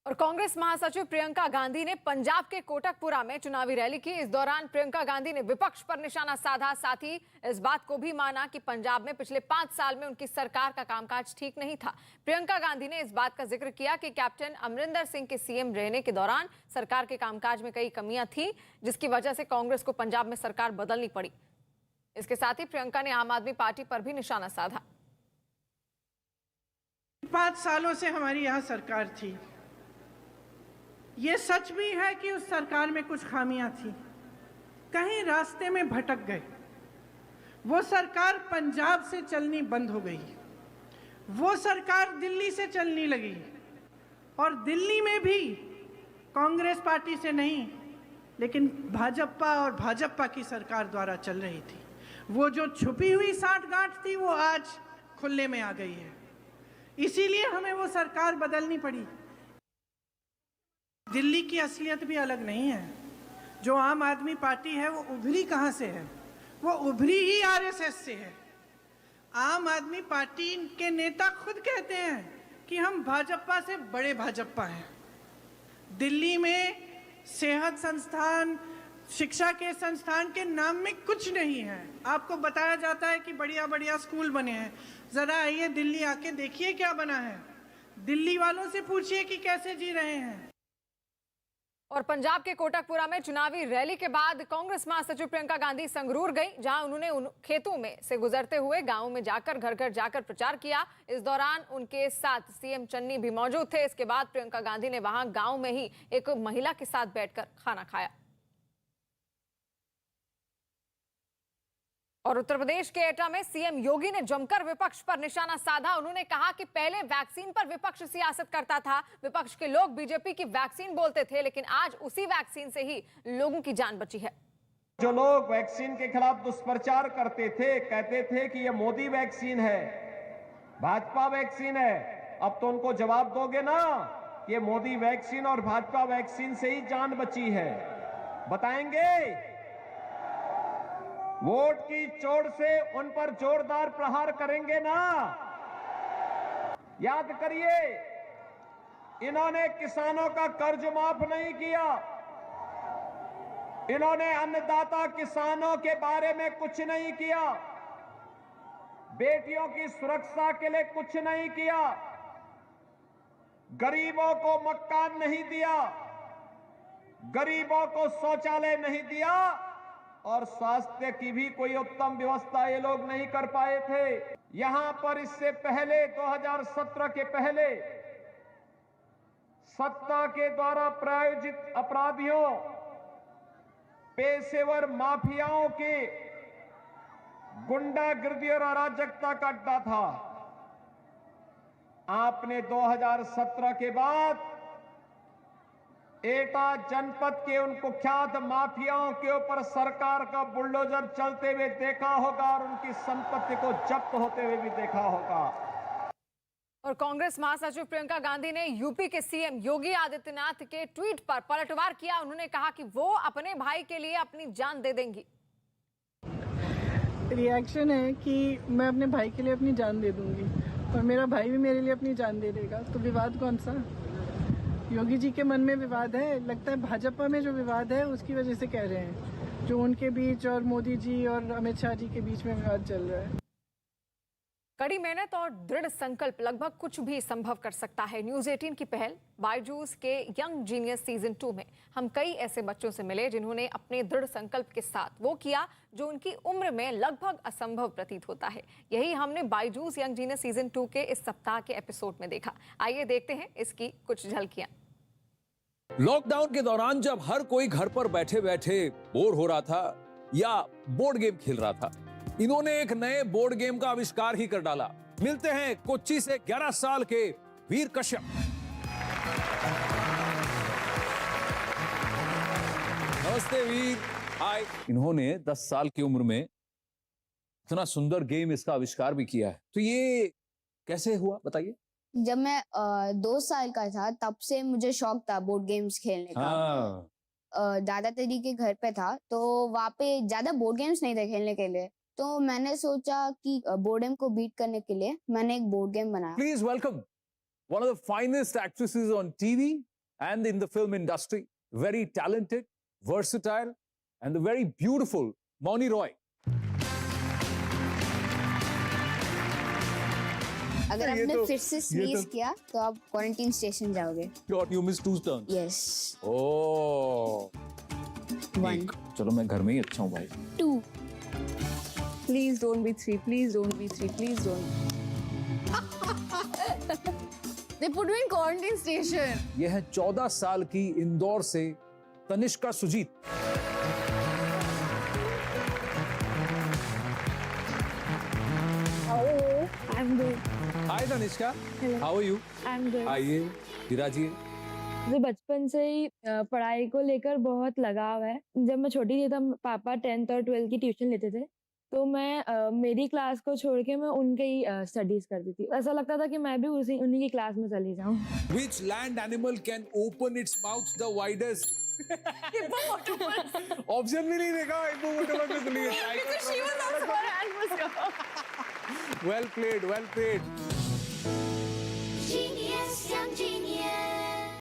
और कांग्रेस महासचिव प्रियंका गांधी ने पंजाब के कोटकपुरा में चुनावी रैली की। इस दौरान प्रियंका गांधी ने विपक्ष पर निशाना साधा, साथ ही इस बात को भी माना कि पंजाब में पिछले 5 साल में उनकी सरकार का कामकाज ठीक नहीं था। प्रियंका गांधी ने इस बात का जिक्र किया कि कैप्टन अमरिंदर सिंह के सीएम रहने के दौरान सरकार के कामकाज में कई कमियां थी, जिसकी वजह से कांग्रेस को पंजाब में सरकार बदलनी पड़ी। इसके साथ ही प्रियंका ने आम आदमी पार्टी पर भी निशाना साधा। 5 सालों से हमारी यहाँ सरकार थी। ये सच भी है कि उस सरकार में कुछ खामियां थी, कहीं रास्ते में भटक गए। वो सरकार पंजाब से चलनी बंद हो गई, वो सरकार दिल्ली से चलने लगी, और दिल्ली में भी कांग्रेस पार्टी से नहीं लेकिन भाजपा और भाजपा की सरकार द्वारा चल रही थी। वो जो छुपी हुई साठगांठ थी वो आज खुले में आ गई है, इसीलिए हमें वो सरकार बदलनी पड़ी। दिल्ली की असलियत भी अलग नहीं है। जो आम आदमी पार्टी है वो उभरी कहाँ से है? वो उभरी ही आरएसएस से है। आम आदमी पार्टी के नेता खुद कहते हैं कि हम भाजपा से बड़े भाजपा हैं। दिल्ली में सेहत संस्थान, शिक्षा के संस्थान के नाम में कुछ नहीं है। आपको बताया जाता है कि बढ़िया बढ़िया स्कूल बने हैं। जरा आइए दिल्ली आके देखिए क्या बना है। दिल्ली वालों से पूछिए कि कैसे जी रहे हैं। और पंजाब के कोटकपुरा में चुनावी रैली के बाद कांग्रेस महासचिव प्रियंका गांधी संगरूर गई, जहां उन्होंने खेतों में से गुजरते हुए गांवों में जाकर घर घर जाकर प्रचार किया। इस दौरान उनके साथ सीएम चन्नी भी मौजूद थे। इसके बाद प्रियंका गांधी ने वहां गांव में ही एक महिला के साथ बैठकर खाना खाया। और उत्तर प्रदेश के एटा में सीएम योगी ने जमकर विपक्ष पर निशाना साधा। उन्होंने कहा कि पहले वैक्सीन पर विपक्ष सियासत करता था, विपक्ष के लोग बीजेपी की वैक्सीन बोलते थे, लेकिन आज उसी वैक्सीन से ही लोगों की जान बची है। जो लोग वैक्सीन के खिलाफ दुष्प्रचार करते थे, कहते थे कि ये मोदी वैक्सीन है, भाजपा वैक्सीन है, अब तो उनको जवाब दोगे ना, ये मोदी वैक्सीन और भाजपा वैक्सीन से ही जान बची है। बताएंगे? वोट की चोट से उन पर जोरदार प्रहार करेंगे ना? याद करिए, इन्होंने किसानों का कर्ज माफ नहीं किया, इन्होंने अन्नदाता किसानों के बारे में कुछ नहीं किया, बेटियों की सुरक्षा के लिए कुछ नहीं किया, गरीबों को मकान नहीं दिया, गरीबों को शौचालय नहीं दिया, और स्वास्थ्य की भी कोई उत्तम व्यवस्था ये लोग नहीं कर पाए थे। यहां पर इससे पहले 2017 के पहले सत्ता के द्वारा प्रायोजित अपराधियों, पेशेवर माफियाओं के गुंडागर्दी और अराजकता का अड्डा था। आपने 2017 के बाद एटा जनपद के उन कुख्यात माफियाओं के ऊपर सरकार का बुलडोजर चलते हुए देखा होगा और उनकी संपत्ति को जब्त होते हुए भी देखा होगा। और कांग्रेस महासचिव प्रियंका गांधी ने यूपी के सीएम योगी आदित्यनाथ के ट्वीट पर पलटवार किया। उन्होंने कहा कि वो अपने भाई के लिए अपनी जान दे देंगी। रिएक्शन है कि मैं अपने भाई के लिए अपनी जान दे दूंगी और मेरा भाई भी मेरे लिए अपनी जान दे देगा, तो विवाद कौन सा? योगी जी के मन में विवाद है, लगता है भाजपा में जो विवाद है उसकी वजह से कह रहे हैं, जो उनके बीच और मोदी जी और अमित शाह जी के बीच में विवाद चल रहा है। कड़ी मेहनत और दृढ़ संकल्प लगभग कुछ भी संभव कर सकता है। न्यूज 18 की पहल बायजूस के यंग जीनियस सीजन 2 में हम कई ऐसे बच्चों से मिले जिन्होंने अपने दृढ़ संकल्प के साथ वो किया जो उनकी उम्र में लगभग असंभव प्रतीत होता है। यही हमने बायजूस यंग जीनियस सीजन 2 के इस सप्ताह के एपिसोड में देखा। आइए देखते हैं इसकी कुछ झलकियां। लॉकडाउन के दौरान जब हर कोई घर पर बैठे बैठे बोर हो रहा था या बोर्ड गेम खेल रहा था, इन्होंने एक नए बोर्ड गेम का आविष्कार ही कर डाला। मिलते हैं कोच्चि से 11 साल के वीर कश्यप। नमस्ते वीर। हाय। इन्होंने 10 साल की उम्र में इतना सुंदर गेम इसका आविष्कार भी किया है, तो ये कैसे हुआ बताइए? जब मैं 2 साल का था तब से मुझे शौक था बोर्ड गेम्स खेलने का। दादा दादी के घर पे था तो वहाँ पे ज्यादा बोर्ड गेम्स नहीं थे खेलने के लिए, तो मैंने सोचा कि बोर्डम को बीट करने के लिए मैंने एक बोर्ड गेम बनाया। Please welcome one of the finest actresses on TV, and in the film industry. Very talented, versatile, and the very beautiful Moni Roy. अगर ये आपने तो- फिर से ये स्नीज तो- किया तो आप क्वारंटीन स्टेशन जाओगे। God, you missed 2 turns. Yes. Oh. 1 चलो मैं घर में ही अच्छा हूँ भाई। 2 Please don't be 3. Please don't be 3. Please don't. They put me in quarantine station. यह है 14 साल की इंदौर से Tanishka Sujeet. Oh, I'm good. Hi Tanishka, Hello. How are you? I'm good. आइए, विराजिए। मुझे बचपन से ही पढ़ाई को लेकर बहुत लगाव है। जब मैं छोटी थी तब पापा 10th और 12th की ट्यूशन लेते थे, तो मैं मेरी क्लास को छोड़ के मैं उनके ही स्टडीज करती थी। ऐसा लगता था कि मैं भी उन्हीं की क्लास में चली जाऊं। Which land animal can open its mouth the widest? Option भी नहीं देखा, हिप्पोपोटामस में सुनिए। Well played, well played.